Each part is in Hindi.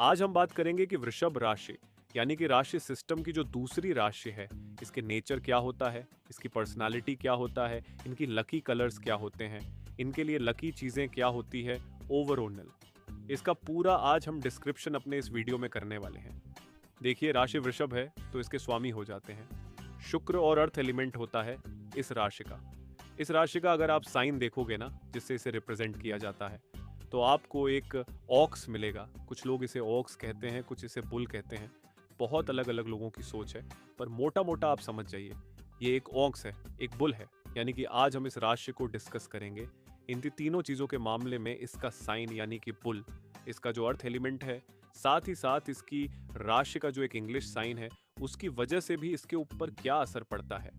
आज हम बात करेंगे कि वृषभ राशि यानी कि राशि सिस्टम की जो दूसरी राशि है, इसके नेचर क्या होता है, इसकी पर्सनालिटी क्या होता है, इनकी लकी कलर्स क्या होते हैं, इनके लिए लकी चीजें क्या होती है ओवरऑल। इसका पूरा आज हम डिस्क्रिप्शन अपने इस वीडियो में करने वाले हैं। देखिए, राशि वृषभ है तो इसके स्वामी हो जाते हैं शुक्र और अर्थ एलिमेंट होता है इस राशि का। इस राशि का अगर आप साइन देखोगे ना, जिससे इसे रिप्रेजेंट किया जाता है, तो आपको एक ऑक्स मिलेगा। कुछ लोग इसे ऑक्स कहते हैं, कुछ इसे बुल कहते हैं। बहुत अलग अलग लोगों की सोच है, पर मोटा मोटा आप समझ जाइए, ये एक ऑक्स है, एक बुल है। यानी कि आज हम इस राशि को डिस्कस करेंगे। इन तीनों चीज़ों के मामले में इसका साइन यानी कि बुल, इसका जो अर्थ एलिमेंट है, साथ ही साथ इसकी राशि का जो एक इंग्लिश साइन है, उसकी वजह से भी इसके ऊपर क्या असर पड़ता है।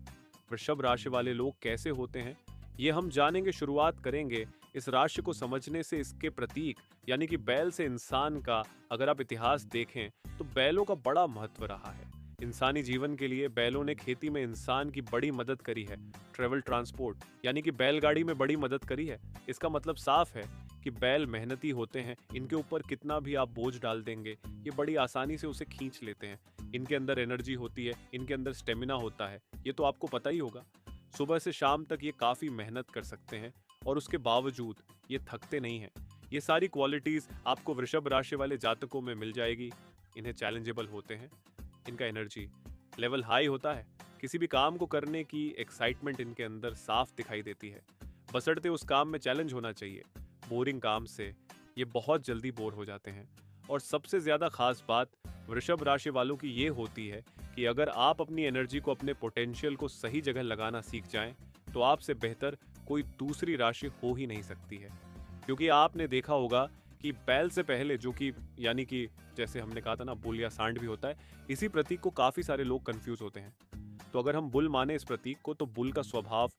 वृषभ राशि वाले लोग कैसे होते हैं, ये हम जानेंगे। शुरुआत करेंगे इस राशि को समझने से इसके प्रतीक यानी कि बैल से इंसान का। अगर आप इतिहास देखें तो बैलों का बड़ा महत्व रहा है इंसानी जीवन के लिए। बैलों ने खेती में इंसान की बड़ी मदद करी है। ट्रेवल ट्रांसपोर्ट यानी कि बैलगाड़ी में बड़ी मदद करी है। इसका मतलब साफ है कि बैल मेहनती होते हैं। इनके ऊपर कितना भी आप बोझ डाल देंगे, ये बड़ी आसानी से उसे खींच लेते हैं। इनके अंदर एनर्जी होती है, इनके अंदर स्टेमिना होता है, ये तो आपको पता ही होगा। सुबह से शाम तक ये काफ़ी मेहनत कर सकते हैं और उसके बावजूद ये थकते नहीं हैं। ये सारी क्वालिटीज़ आपको वृषभ राशि वाले जातकों में मिल जाएगी। इन्हें चैलेंजेबल होते हैं, इनका एनर्जी लेवल हाई होता है। किसी भी काम को करने की एक्साइटमेंट इनके अंदर साफ दिखाई देती है, बशर्ते उस काम में चैलेंज होना चाहिए। बोरिंग काम से ये बहुत जल्दी बोर हो जाते हैं। और सबसे ज़्यादा खास बात वृषभ राशि वालों की ये होती है कि अगर आप अपनी एनर्जी को, अपने पोटेंशियल को सही जगह लगाना सीख जाएं, तो आपसे बेहतर कोई दूसरी राशि हो ही नहीं सकती है। क्योंकि आपने देखा होगा कि बैल से पहले, जो कि यानी कि जैसे हमने कहा था ना, बुल या सांड भी होता है, इसी प्रतीक को काफ़ी सारे लोग कंफ्यूज होते हैं। तो अगर हम बुल माने इस प्रतीक को, तो बुल का स्वभाव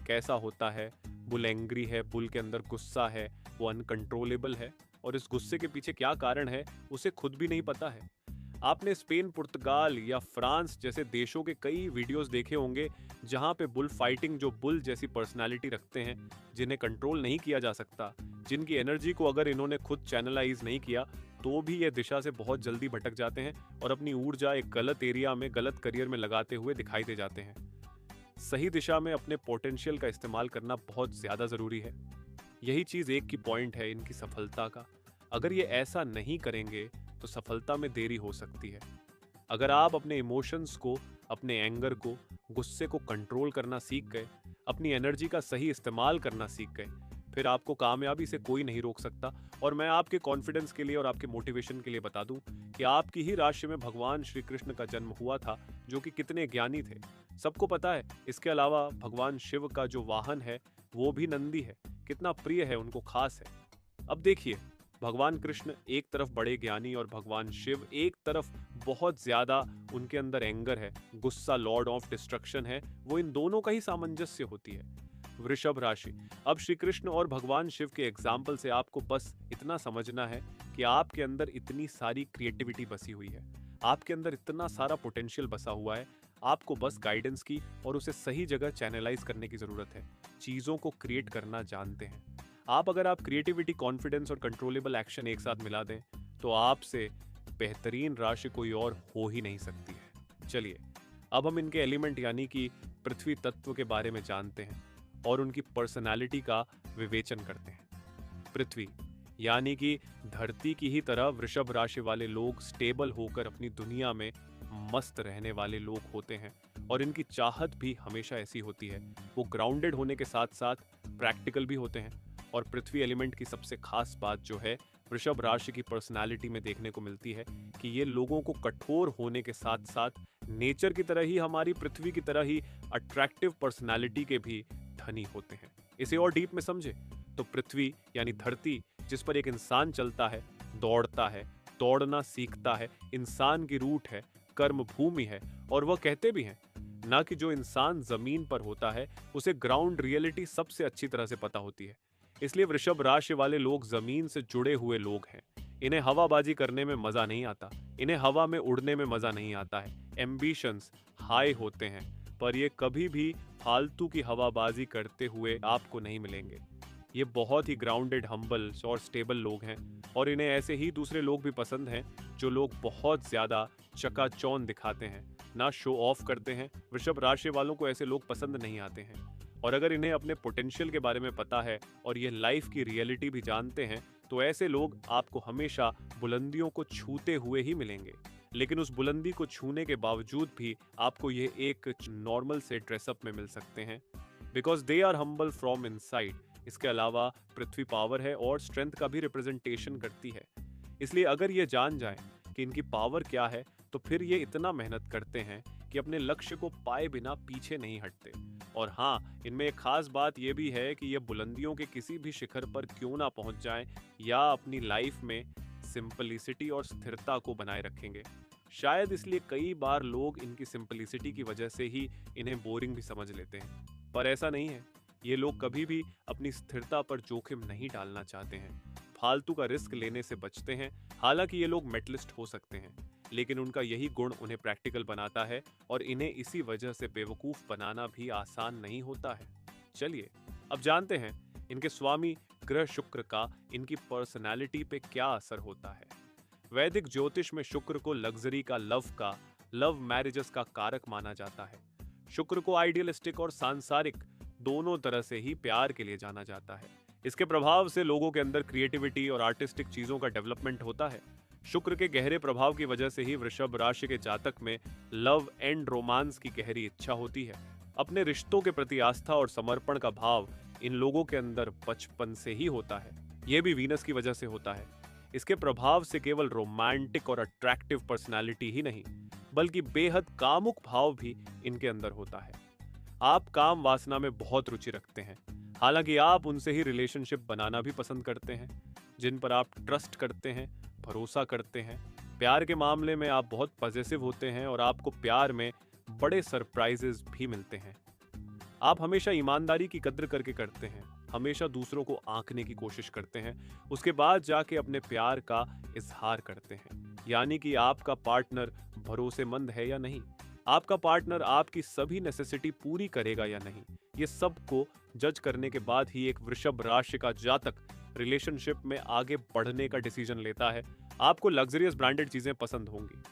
कैसा होता है? बुल एंग्री है, बुल के अंदर गुस्सा है, वो अनकंट्रोलेबल है, और इस गुस्से के पीछे क्या कारण है उसे खुद भी नहीं पता है। आपने स्पेन, पुर्तगाल या फ्रांस जैसे देशों के कई वीडियोस देखे होंगे जहां पे बुल फाइटिंग, जो बुल जैसी पर्सनालिटी रखते हैं, जिन्हें कंट्रोल नहीं किया जा सकता, जिनकी एनर्जी को अगर इन्होंने खुद चैनलाइज नहीं किया तो भी ये दिशा से बहुत जल्दी भटक जाते हैं और अपनी ऊर्जा एक गलत एरिया में, गलत करियर में लगाते हुए दिखाई दे जाते हैं। सही दिशा में अपने पोटेंशियल का इस्तेमाल करना बहुत ज़्यादा ज़रूरी है। यही चीज़ एक की पॉइंट है इनकी सफलता का। अगर ये ऐसा नहीं करेंगे तो सफलता में देरी हो सकती है। अगर आप अपने इमोशंस को, अपने एंगर को, गुस्से को कंट्रोल करना सीख गए, अपनी एनर्जी का सही इस्तेमाल करना सीख गए, फिर आपको कामयाबी से कोई नहीं रोक सकता। और मैं आपके कॉन्फिडेंस के लिए और आपके मोटिवेशन के लिए बता दूं कि आपकी ही राशि में भगवान श्री कृष्ण का जन्म हुआ था, जो कि कितने ज्ञानी थे, सबको पता है। इसके अलावा भगवान शिव का जो वाहन है वो भी नंदी है। कितना प्रिय है, उनको खास है। अब देखिए, भगवान कृष्ण एक तरफ बड़े ज्ञानी और भगवान शिव एक तरफ बहुत ज्यादा उनके अंदर एंगर है, गुस्सा, लॉर्ड ऑफ डिस्ट्रक्शन है। वो इन दोनों का ही सामंजस्य होती है वृषभ राशि। अब श्री कृष्ण और भगवान शिव के एग्जाम्पल से आपको बस इतना समझना है कि आपके अंदर इतनी सारी क्रिएटिविटी बसी हुई है, आपके अंदर इतना सारा पोटेंशियल बसा हुआ है। आपको बस गाइडेंस की और उसे सही जगह चैनलाइज करने की जरूरत है। चीजों को क्रिएट करना जानते हैं आप। अगर आप क्रिएटिविटी, कॉन्फिडेंस और कंट्रोलेबल एक्शन एक साथ मिला दें, तो आपसे बेहतरीन राशि कोई और हो ही नहीं सकती है। चलिए, अब हम इनके एलिमेंट यानी कि पृथ्वी तत्व के बारे में जानते हैं और उनकी पर्सनालिटी का विवेचन करते हैं। पृथ्वी यानी कि धरती की ही तरह वृषभ राशि वाले लोग स्टेबल होकर अपनी दुनिया में मस्त रहने वाले लोग होते हैं, और इनकी चाहत भी हमेशा ऐसी होती है। वो ग्राउंडेड होने के साथ साथ प्रैक्टिकल भी होते हैं। और पृथ्वी एलिमेंट की सबसे खास बात जो है वृषभ राशि की पर्सनालिटी में देखने को मिलती है कि ये लोगों को कठोर होने के साथ साथ नेचर की तरह ही, हमारी पृथ्वी की तरह ही अट्रैक्टिव पर्सनालिटी के भी धनी होते हैं। इसे और डीप में समझे तो पृथ्वी यानी धरती, जिस पर एक इंसान चलता है, दौड़ता है, दौड़ना सीखता है, इंसान की रूट है, कर्म भूमि है। और वह कहते भी हैं ना कि जो इंसान जमीन पर होता है उसे ग्राउंड रियलिटी सबसे अच्छी तरह से पता होती है। इसलिए वृषभ राशि वाले लोग जमीन से जुड़े हुए लोग हैं। इन्हें हवाबाजी करने में मजा नहीं आता, इन्हें हवा में उड़ने में मजा नहीं आता है। एम्बिशंस हाई होते हैं, पर ये कभी भी फालतू की हवाबाजी करते हुए आपको नहीं मिलेंगे। ये बहुत ही ग्राउंडेड, हम्बल और स्टेबल लोग हैं और इन्हें ऐसे ही दूसरे लोग भी पसंद हैं जो लोग बहुत ज़्यादा चकाचौंध दिखाते हैं, ना शो ऑफ करते हैं। वृषभ राशि वालों को ऐसे लोग पसंद नहीं आते हैं और अगर इन्हें अपने पोटेंशियल के बारे में पता है और ये लाइफ की रियलिटी भी जानते हैं तो ऐसे लोग आपको हमेशा बुलंदियों को छूते हुए ही मिलेंगे। लेकिन उस बुलंदी को छूने के बावजूद भी आपको ये एक नॉर्मल से ड्रेसअप में मिल सकते हैं, because they are humble from inside. इसके अलावा पृथ्वी पावर है और स्ट्रेंथ का भी रिप्रेजेंटेशन करती है। इसलिए अगर ये जान जाएं कि इनकी पावर क्या है तो फिर ये इतना मेहनत करते हैं कि अपने लक्ष्य को पाए बिना पीछे नहीं हटते। और हाँ, इनमें एक खास बात यह भी है कि ये बुलंदियों के किसी भी शिखर पर क्यों ना पहुंच जाएं या अपनी लाइफ में सिंपलिसिटी और स्थिरता को बनाए रखेंगे। शायद इसलिए कई बार लोग इनकी सिंपलिसिटी की वजह से ही इन्हें बोरिंग भी समझ लेते हैं, पर ऐसा नहीं है। ये लोग कभी भी अपनी स्थिरता पर जोखिम नहीं डालना चाहते हैं, फालतू का रिस्क लेने से बचते हैं। हालांकि ये लोग मेटलिस्ट हो सकते हैं, लेकिन उनका यही गुण उन्हें प्रैक्टिकल बनाता है और इन्हें इसी वजह से बेवकूफ बनाना भी आसान नहीं होता है। चलिए अब जानते हैं इनके स्वामी ग्रह शुक्र का इनकी पर्सनालिटी पे क्या असर होता है। वैदिक ज्योतिष में शुक्र को लग्जरी का, लव मैरिजेस का कारक माना जाता है। शुक्र को आइडियलिस्टिक और सांसारिक दोनों तरह से ही प्यार के लिए जाना जाता है। इसके प्रभाव से लोगों के अंदर क्रिएटिविटी और आर्टिस्टिक चीजों का डेवलपमेंट होता है। शुक्र के गहरे प्रभाव की वजह से ही वृषभ राशि के जातक में लव एंड रोमांस की गहरी इच्छा होती है। अपने रिश्तों के प्रति आस्था और समर्पण का भाव इन लोगों के अंदर बचपन से ही होता है। यह भी वीनस की वजह से होता है। इसके प्रभाव से केवल रोमांटिक और अट्रैक्टिव पर्सनालिटी ही नहीं, बल्कि बेहद कामुक भाव भी इनके अंदर होता है। आप काम वासना में बहुत रुचि रखते हैं, हालांकि आप उनसे ही रिलेशनशिप बनाना भी पसंद करते हैं जिन पर आप ट्रस्ट करते हैं, भरोसा करते हैं। प्यार के मामले में आप बहुत पॉजिटिव होते हैं और आपको प्यार में बड़े सरप्राइजेस भी मिलते हैं। आप हमेशा ईमानदारी की कद्र करके करते हैं, हमेशा दूसरों को आंकने की कोशिश करते हैं, उसके बाद जाके अपने प्यार का इजहार करते हैं। यानी कि आपका पार्टनर भरोसेमंद है या नहीं, आपका पार्टनर आपकी सभी नेसेसिटी पूरी करेगा या नहीं, ये सब को जज करने के बाद ही एक वृषभ राशि का जातक रिलेशनशिप में आगे बढ़ने का डिसीजन लेता है। आपको लग्जरियस ब्रांडेड चीजें पसंद होंगी,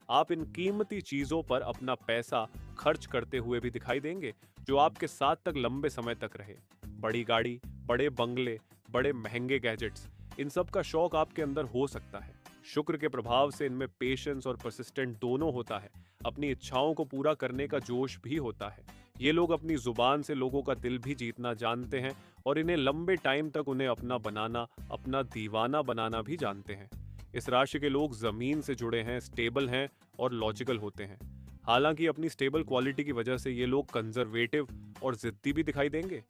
आप इन कीमती चीजों पर अपना पैसा खर्च करते हुए भी दिखाई देंगे जो आपके साथ तक लंबे समय तक रहे। बड़ी गाड़ी, बड़े बंगले, बड़े महंगे गैजेट्स, इन सब का शौक आपके अंदर हो सकता है। शुक्र के प्रभाव से इनमें पेशेंस और परसिस्टेंट दोनों होता है। अपनी इच्छाओं को पूरा करने का जोश भी होता है। ये लोग अपनी जुबान से लोगों का दिल भी जीतना जानते हैं और इन्हें लंबे टाइम तक उन्हें अपना बनाना, अपना दीवाना बनाना भी जानते हैं। इस राशि के लोग जमीन से जुड़े हैं, स्टेबल हैं और लॉजिकल होते हैं। हालांकि अपनी स्टेबल क्वालिटी की वजह से ये लोग कंजर्वेटिव और जिद्दी भी दिखाई देंगे।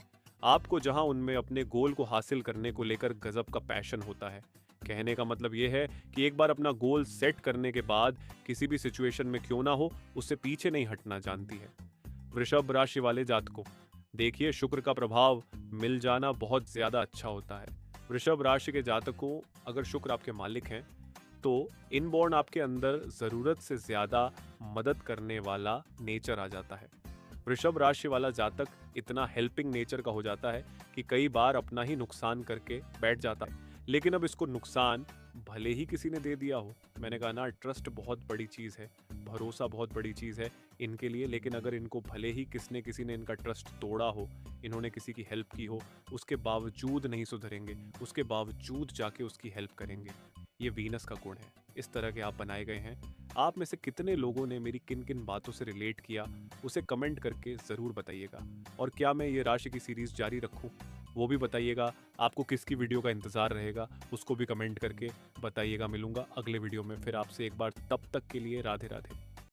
आपको जहां उनमें अपने गोल को हासिल करने को लेकर गजब का पैशन होता है। कहने का मतलब यह है कि एक बार अपना गोल सेट करने के बाद किसी भी सिचुएशन में क्यों ना हो, उससे पीछे नहीं हटना जानती है। वृषभ राशि वाले जातकों, देखिए शुक्र का प्रभाव मिल जाना बहुत ज्यादा अच्छा होता है। वृषभ राशि के जातकों, अगर शुक्र आपके मालिक हैं तो इनबॉर्न आपके अंदर जरूरत से ज्यादा मदद करने वाला नेचर आ जाता है। वृषभ राशि वाला जातक इतना हेल्पिंग नेचर का हो जाता है कि कई बार अपना ही नुकसान करके बैठ जाता है। लेकिन अब इसको नुकसान भले ही किसी ने दे दिया हो, मैंने कहा ना, ट्रस्ट बहुत बड़ी चीज़ है, भरोसा बहुत बड़ी चीज़ है इनके लिए। लेकिन अगर इनको भले ही किसी ने इनका ट्रस्ट तोड़ा हो, इन्होंने किसी की हेल्प की हो, उसके बावजूद नहीं सुधरेंगे, उसके बावजूद जाके उसकी हेल्प करेंगे। ये वीनस का गुण है। इस तरह के आप बनाए गए हैं। आप में से कितने लोगों ने मेरी किन किन बातों से रिलेट किया, उसे कमेंट करके ज़रूर बताइएगा। और क्या मैं ये राशि की सीरीज़ जारी रखूं, वो भी बताइएगा। आपको किसकी वीडियो का इंतज़ार रहेगा, उसको भी कमेंट करके बताइएगा। मिलूंगा अगले वीडियो में फिर आपसे एक बार, तब तक के लिए राधे राधे।